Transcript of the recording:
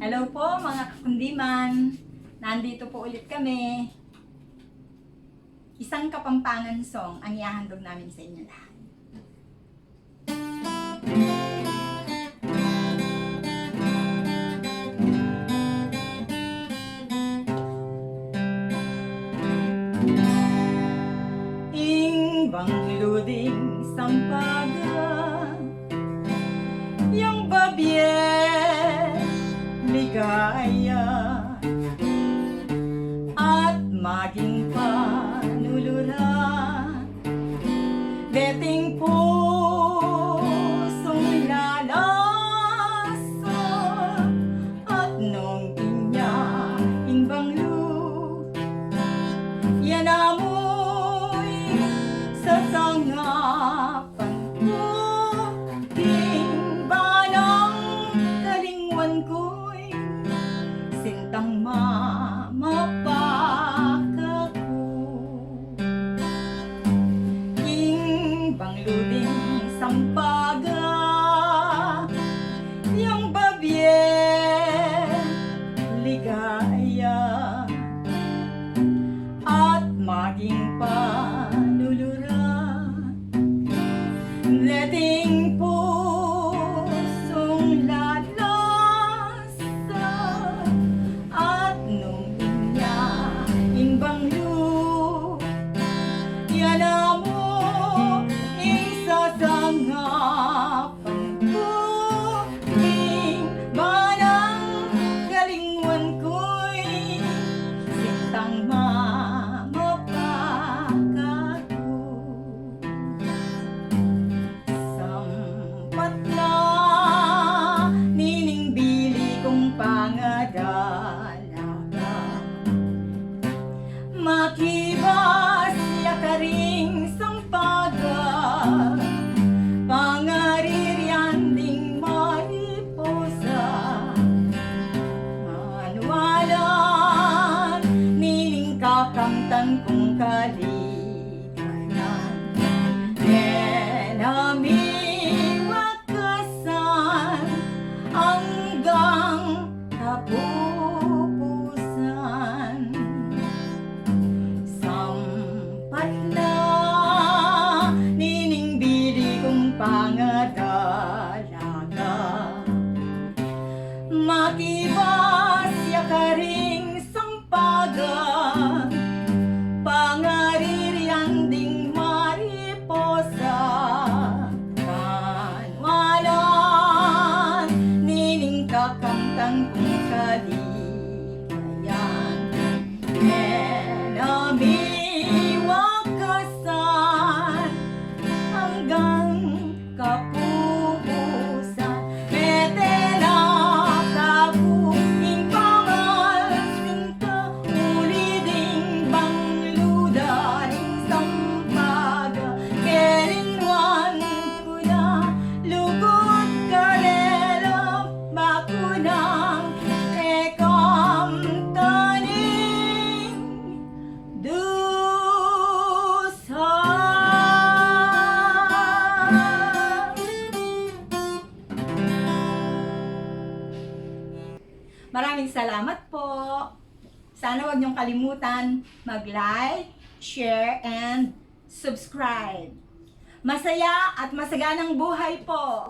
Hello po mga kakundiman. Nandito po ulit kami. Isang Kapampangan song ang ihahandog namin sa inyo lahat. Ingbang luding sampaga, yung babye ligaya, at maging panulura, beting pusong lalasa, at nung inyain banglo, yan amoy sa sangapan ko, timba ng kalingwan ko'y sintang mamapaka ko. Ingbang luding sampaga, yung babye ligaya, at maging panulura, letting pusong lalasa, at nung inyain banglo, yan mo isasangapan ko, timba ng kalingwan ko'y sintang mamapaka ko. Sampat na niningbili kong pangadalaga, makibas yakaring sampaga, pangaririan ding mariposa, manualan nining kakamtan kong kaligayan, enamiwakasan hanggang kapupusan. Sampat na niningbili kong pangadalaga, makibas yakaring sampaga, pangaririan ding mariposa, kanwalan nining kakamtan kong kaligayan, enamiwakasan hanggang kapupusan. Mete na kapuing pangalsinta, uli ding bangluda ring sampaga, kelinwan ko na lugod karela, bakunang ekam taning dusa. Maraming salamat po. Sana wag niyong kalimutan mag-like, share, and subscribe. Masaya at masaganang buhay po!